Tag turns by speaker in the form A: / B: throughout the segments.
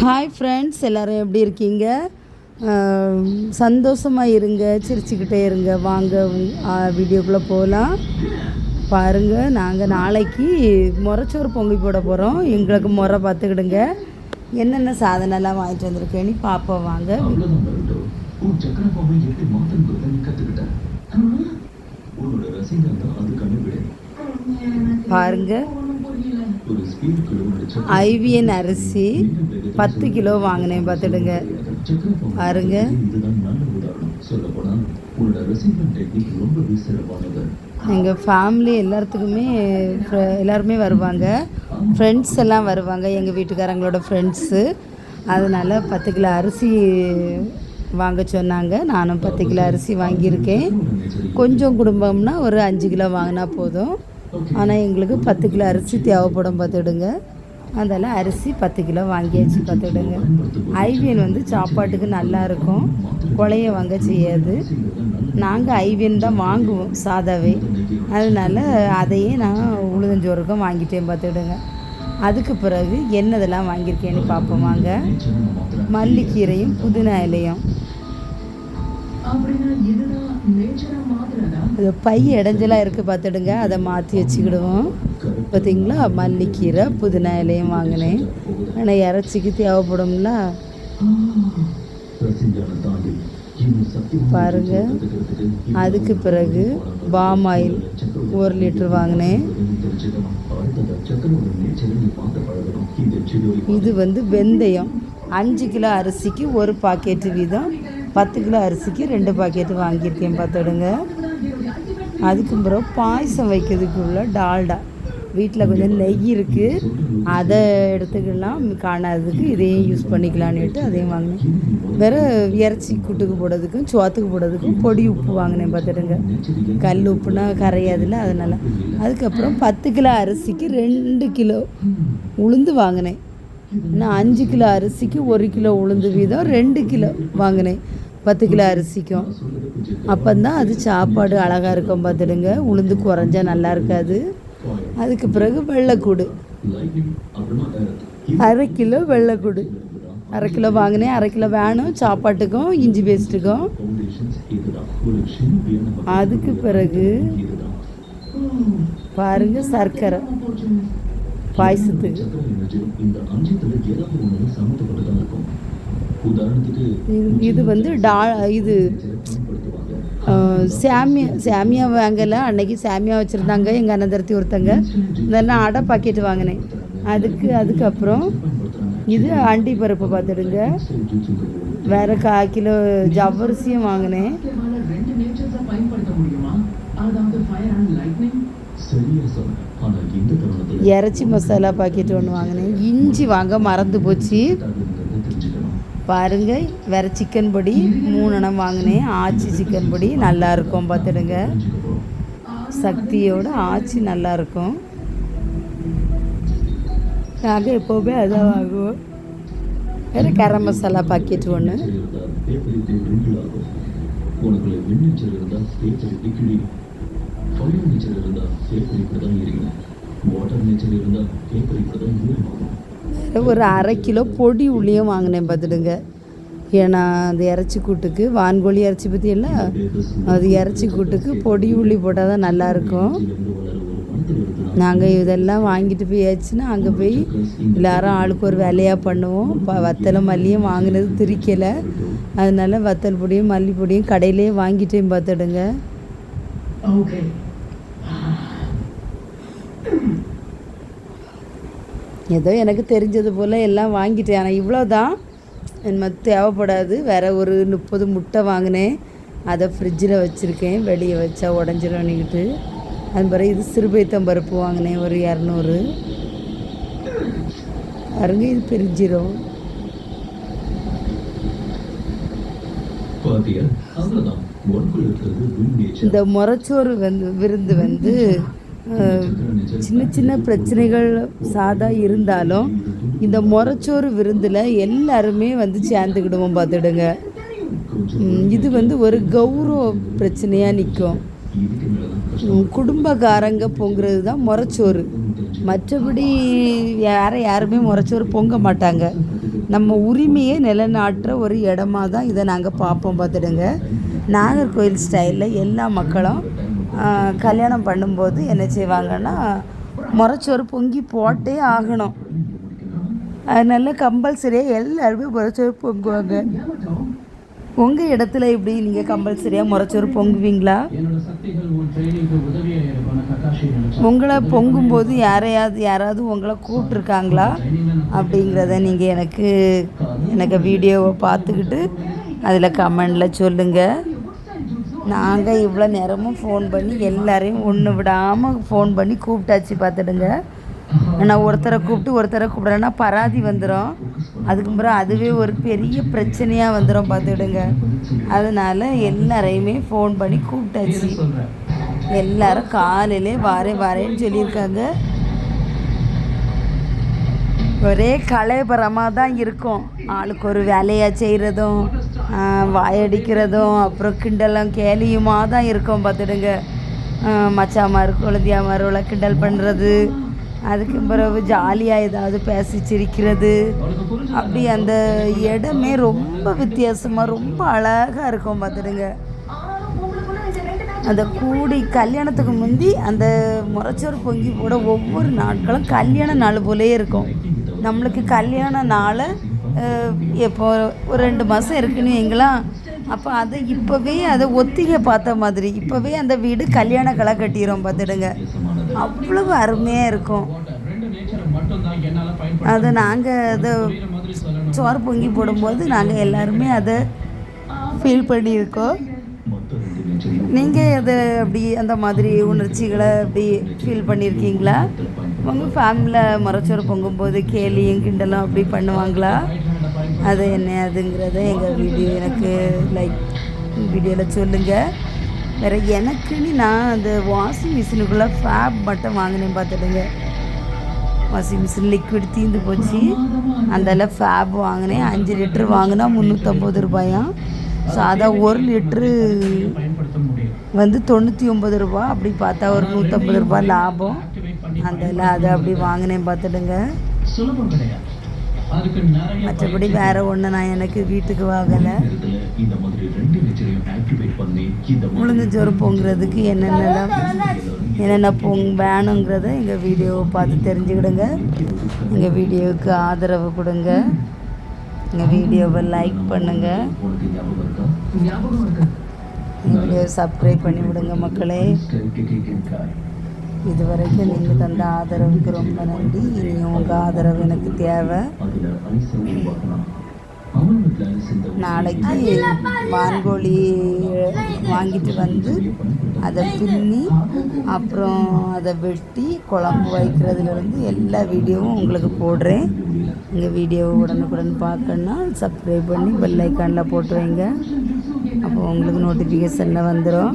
A: Hi friends, எல்லோரும் எப்படி இருக்கீங்க? சந்தோஷமாக இருங்க, சிரிச்சுக்கிட்டே இருங்க. வாங்க வீடியோக்குள்ளே போகலாம். பாருங்கள், நாங்கள் நாளைக்கு முறைச்சோறு பொங்கி போட போகிறோம். எங்களுக்கு முறை பார்த்துக்கிடுங்க. என்னென்ன சாதனைலாம் வாங்கிட்டு வந்திருக்கேன்னு பார்ப்போம். வாங்க. பாருங்கள், ஐவிஎன் அரிசி 10 கிலோ வாங்கினேன் பார்த்துடுங்க. பாருங்க, எங்கள் ஃபேமிலி எல்லாருமே வருவாங்க. ஃப்ரெண்ட்ஸ் எல்லாம் வருவாங்க, எங்கள் வீட்டுக்காரங்களோட ஃப்ரெண்ட்ஸு. அதனால் 10 கிலோ அரிசி வாங்க சொன்னாங்க. நானும் 10 கிலோ அரிசி வாங்கியிருக்கேன். கொஞ்சம் குடும்பம்னா ஒரு 5 கிலோ வாங்கினா போதும். ஆனால் எங்களுக்கு 10 கிலோ அரிசி தேவைப்படும் பார்த்துடுங்க. அதெல்லாம் அரிசி 10 கிலோ வாங்கியாச்சு பார்த்துடுங்க. ஐவியன் சாப்பாட்டுக்கு நல்லாயிருக்கும், கொலைய வாங்க செய்யாது. நாங்கள் ஐவியன் தான் வாங்குவோம் சாதாவே. அதனால் அதையே நான் உளுந்தஞ்சோறுக்கும் வாங்கிட்டேன் பார்த்துடுங்க. அதுக்கு பிறகு என்னதெல்லாம் வாங்கியிருக்கேன்னு பார்ப்போம் வாங்க. மல்லிக்கீரையும் புதினா இலையும். அது பை இடைஞ்சலாக இருக்குது பார்த்துடுங்க, அதை மாற்றி வச்சுக்கிடுவோம். பார்த்திங்களா, மல்லிக்கீரை புதினா இலையும் வாங்கினேன். ஆனால் இறைச்சிக்கு தேவைப்படும்ல. பாருங்க, அதுக்கு பிறகு பாம் ஆயில் 1 லிட்டர் வாங்கினேன். இது வெந்தயம் 5 கிலோ அரிசிக்கு 1 பாக்கெட்டு வீதம், 10 கிலோ அரிசிக்கு 2 பாக்கெட்டு வாங்கியிருக்கேன் பார்த்துடுங்க. அதுக்கு பிறகு பாயசம் வைக்கிறதுக்கு உள்ள டால்டா, வீட்டில் கொஞ்சம் நெய் இருக்குது, அதை எடுத்துக்கலாம். காணாததுக்கு இதையும் யூஸ் பண்ணிக்கலான்னுட்டு அதையும் வாங்கினேன். வேறு இறைச்சி கூட்டுக்கு போடுறதுக்கும் சோத்துக்கு போடுறதுக்கும் பொடி உப்பு வாங்கினேன் பார்த்துடுங்க. கல் உப்புனா கரையாதில்ல, அதனால். அதுக்கப்புறம் 10 கிலோ அரிசிக்கு 2 கிலோ உளுந்து வாங்கினேன். நான் 5 கிலோ அரிசிக்கு 1 கிலோ உளுந்து வீதம் 2 கிலோ வாங்கினேன் 10 கிலோ அரிசிக்கும். அப்போந்தான் அது சாப்பாடு அழகாக இருக்கும் பார்த்துடுங்க. உளுந்து குறைஞ்சா நல்லா இருக்காது. அதுக்கு பிறகு வெள்ளைக்கூடு 1/2 கிலோ வெள்ளைக்கூடு 1/2 கிலோ வாங்கினேன். 1/2 கிலோ வேணும் சாப்பாட்டுக்கும் இஞ்சி பேஸ்ட்டுக்கும். அதுக்கு பிறகு பாருங்க, சர்க்கரை பாயசத்துக்கு. இது இது சேமியா வாங்கலை. அன்னைக்கு சேமியா வச்சுருந்தாங்க எங்கள் அண்ணந்தரத்தி ஒருத்தங்க. இதெல்லாம் அடை பாக்கெட்டு வாங்கினேன். அதுக்கப்புறம் இது அண்டி பருப்பு பார்த்துடுங்க. வேறு 1/4 கிலோ ஜவ்வரிசியும் வாங்கினேன். இறைச்சி மசாலா பாக்கெட்டு 1 வாங்கினேன். இஞ்சி வாங்க மறந்து போச்சு பாருங்க. வேறு சிக்கன் பொடி 3 எண்ணம் வாங்கினேன். ஆச்சி சிக்கன் பொடி நல்லாயிருக்கும் பார்த்துடுங்க. சக்தியோட ஆச்சி நல்லாயிருக்கும். நாங்கள் எப்போவுமே அதான் வாங்குவோம். வேறு கரம் மசாலா பாக்கெட்டு 1. ஒரு 1/2 கிலோ பொடி உள்ளியும் வாங்கினேன் பார்த்துடுங்க. ஏன்னா அந்த இறைச்சி கூட்டுக்கு, வான்கோழி இறைச்சி பற்றி எல்லாம், அது இறைச்சி கூட்டுக்கு பொடி உள்ளி போட்டால் தான் நல்லாயிருக்கும். நாங்கள் இதெல்லாம் வாங்கிட்டு போயாச்சுன்னா அங்கே போய் எல்லாரும் ஆளுக்கு ஒரு வேலையாக பண்ணுவோம். வத்தலை மல்லியும் வாங்கினது திரிக்கலை, அதனால வத்தல் பொடியும் மல்லி பொடியும் கடையிலே வாங்கிட்டேன் பார்த்துடுங்க. ஏதோ எனக்கு தெரிஞ்சது போல் எல்லாம் வாங்கிட்டேன். ஆனால் இவ்வளோ தான், எனக்கு தேவைப்படாது. வேறு ஒரு 30 முட்டை வாங்கினேன். அதை ஃப்ரிட்ஜில் வச்சுருக்கேன், வெளியே வச்சா உடஞ்சிடணுன்னுக்கிட்டு. அது பிறகு இது சிறுபைத்தம்பருப்பு வாங்கினேன் ஒரு 200. பாருங்க, இது பெருஞ்சிரும். இந்த முறைச்சோறு விருந்து சின்ன சின்ன பிரச்சனைகள் சாதா இருந்தாலும் இந்த முறைச்சோறு விருந்தில் எல்லாருமே சேர்ந்துக்கிடுவோம் பார்த்துடுங்க. இது ஒரு கௌரவ பிரச்சனையாக நிற்கும். குடும்பக்காரங்க பொங்குறது தான் முறைச்சோறு. மற்றபடி யாருமே முறைச்சோறு பொங்க மாட்டாங்க. நம்ம உரிமையை நிலைநாட்டுற ஒரு இடமா தான் இதை நாங்கள் பார்ப்போம் பார்த்துடுங்க. நாகர்கோவில் ஸ்டைலில் எல்லா மக்களும் கல்யாணம் பண்ணும்போது என்ன செய்வாங்கன்னா முறைச்சோறு பொங்கி போட்டே ஆகணும். அதனால கம்பல்சரியாக எல்லாருமே முறைச்சோறு பொங்குவாங்க. உங்கள் இடத்துல இப்படி நீங்கள் கம்பல்சரியாக முறைச்சோறு பொங்குவீங்களா? உங்களை பொங்கும்போது யாராவது உங்களை கூப்பிட்ருக்காங்களா அப்படிங்கிறத நீங்கள் எனக்கு வீடியோவை பார்த்துக்கிட்டு அதில் கமெண்டில் சொல்லுங்கள். நாங்கள் இவ்வளோ நேரமும் ஃபோன் பண்ணி எல்லாரையும் ஒன்று விடாமல் ஃபோன் பண்ணி கூப்பிட்டாச்சு பார்த்துடுங்க. நான் ஒருத்தரை கூப்பிட்றேன்னா பராதி வந்துடும். அதுக்கு பிறகு அதுவே ஒரு பெரிய பிரச்சனையாக வந்துடும் பார்த்துடுங்க. அதனால் எல்லாரையுமே ஃபோன் பண்ணி கூப்பிட்டாச்சு. எல்லோரும் காலையிலே வாரேன்னு சொல்லியிருக்காங்க. ஒரே கலைபரமாக தான் இருக்கும். ஆளுக்கு ஒரு வேலையாக செய்கிறதும் வாயடிக்கிறதும் அப்புறம் கிண்டலும் கேலியுமா தான் இருக்கும் பார்த்துடுங்க. மச்சாமார் குழந்தையாமாரோட கிண்டல் பண்ணுறது, அதுக்கு பிறகு ஜாலியாக ஏதாவது பேசி சிரிக்கிறது, அப்படி அந்த இடமே ரொம்ப வித்தியாசமாக ரொம்ப அழகாக இருக்கும் பார்த்துடுங்க. அந்த கல்யாணத்துக்கு முந்தி அந்த முறைச்சோறு பொங்கி போட ஒவ்வொரு நாட்களும் கல்யாண நாள் போலே இருக்கும். நம்மளுக்கு கல்யாண நாளை இப்போ ஒரு 2 மாதம் இருக்குன்னு வைங்களா, அப்போ இப்போவே அதை ஒத்திகை பார்த்த மாதிரி இப்போவே அந்த வீடு கல்யாண களை கட்டிடும் பார்த்துடுங்க. அவ்வளவு அருமையாக இருக்கும். அதை நாங்கள் சோறு பொங்கி போடும்போது நாங்கள் எல்லாருமே அதை ஃபீல் பண்ணியிருக்கோம். நீங்கள் அதை அப்படி அந்த மாதிரி உணர்ச்சிகளை அப்படி ஃபீல் பண்ணியிருக்கீங்களா? உங்கள் ஃபேமிலியில் முறைச்சோறு பொங்கும்போது கேலியும் கிண்டலும் அப்படி பண்ணுவாங்களா? அது அதுங்கிறத எங்கள் எனக்கு வீடியோவில் சொல்லுங்கள். வேறு எனக்குன்னு நான் அந்த வாஷிங் மிஷினுக்குள்ளே ஃபேப் மட்டும் வாங்கினேன் பார்த்துடுங்க. வாஷிங் மிஷின் லிக்விட் தீர்ந்து போச்சு. அதில் ஃபேப் வாங்கினேன். 5 லிட்ரு வாங்கினா 350 ரூபாயாம். சாதா 1 லிட்ரு 99 ரூபா. அப்படி பார்த்தா ஒரு 150 ரூபா லாபம். அதை அப்படி வாங்கினேன் பார்த்துடுங்க. மற்றபடி வேறு ஒன்று நான் எனக்கு வீட்டுக்கு வாங்கலை. உளுந்தஞ்சோறு பொங்குறதுக்கு என்னென்ன வேணுங்கிறத எங்கள் வீடியோவை பார்த்து தெரிஞ்சுக்கிடுங்க. எங்கள் வீடியோவுக்கு ஆதரவு கொடுங்க. எங்கள் வீடியோவை லைக் பண்ணுங்கள். எங்கள் வீடியோவை சப்ஸ்கிரைப் பண்ணி விடுங்க மக்களே. இதுவரைக்கும் நீங்கள் தந்த ஆதரவுக்கு ரொம்ப நன்றி. இனியும் உங்கள் ஆதரவு எனக்கு தேவை. நாளைக்கு வான்கோழி வாங்கிட்டு வந்து அதை பின்னி அப்புறம் அதை வெட்டி குழம்பு வைக்கிறதுலேருந்து எல்லா வீடியோவும் உங்களுக்கு போடுறேன். எங்கள் வீடியோவை உடனுக்குடன் பார்க்கணுன்னா சப்ஸ்கிரைப் பண்ணி பெல் ஐக்கானில் போட்டு வைங்க. அப்போ உங்களுக்கு நோட்டிஃபிகேஷனில் வந்துடும்.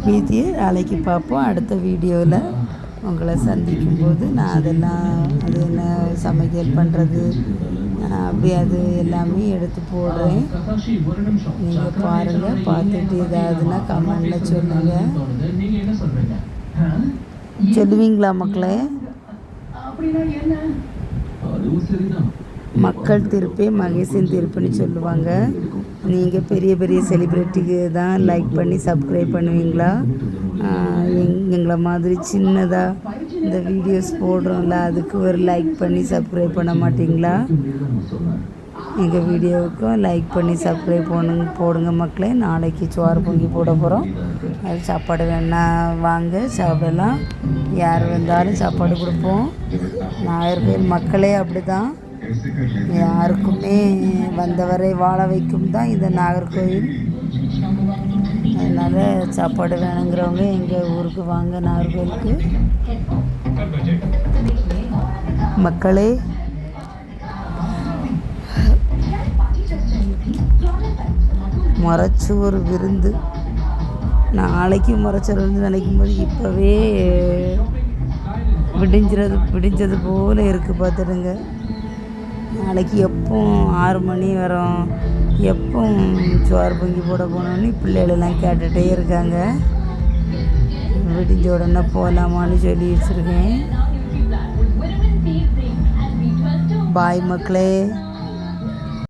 A: மீதியை நாளைக்கு பார்ப்போம். அடுத்த வீடியோவில் உங்களை சந்திக்கும் போது நான் அது என்ன சமையல் பண்ணுறது அப்படி அது எல்லாமே எடுத்து போடுறேன். நீங்கள் பாருங்கள். பார்த்துட்டு ஏதாவதுன்னா கமெண்டில் சொல்லுங்கள். சொல்லுவீங்களா மக்களே? மக்கள் தீர்ப்பே மகேஷின் தீர்ப்புன்னு சொல்லுவாங்க. நீங்கள் பெரிய செலிப்ரிட்டிக்கு தான் லைக் பண்ணி சப்ஸ்கிரைப் பண்ணுவீங்களா? எங்களை மாதிரி சின்னதாக இந்த வீடியோஸ் போடுறோம்ல, அதுக்கு ஒரு லைக் பண்ணி சப்ஸ்கிரைப் பண்ண மாட்டிங்களா? எங்கள் வீடியோவுக்கும் லைக் பண்ணி சப்ஸ்கிரைப் போடுங்க மக்களே. நாளைக்கு சோறு பொங்கி போட போகிறோம். அது சாப்பாடு வேணா வாங்க சாப்பிடலாம். யார் வந்தாலும் சாப்பாடு கொடுப்போம். நாகர்கோவில் மக்களே அப்படி தான். யாருக்குமே வந்தவரை வாழ வைக்கும் தான் இந்த நாகர்கோவில். அதனால் சாப்பாடு வேணுங்கிறவங்க எங்கள் ஊருக்கு வாங்க, நாகர்கோவிலுக்கு. மக்களே, முறைச்சோறு விருந்து நாளைக்கு முறைச்சோறு விருந்து நினைக்கும் போது இப்போவே விடிஞ்சது போல் இருக்குது பார்த்துடுங்க. நாளைக்கு எப்போ 6 மணி வரும், எப்போ சோறு பொங்கி போட போனோன்னு பிள்ளைகளெல்லாம் கேட்டுகிட்டே இருக்காங்க. விடிஞ்ச உடனே போகலாமான்னு சொல்லி வச்சுருக்கேன். பாய் மக்களே.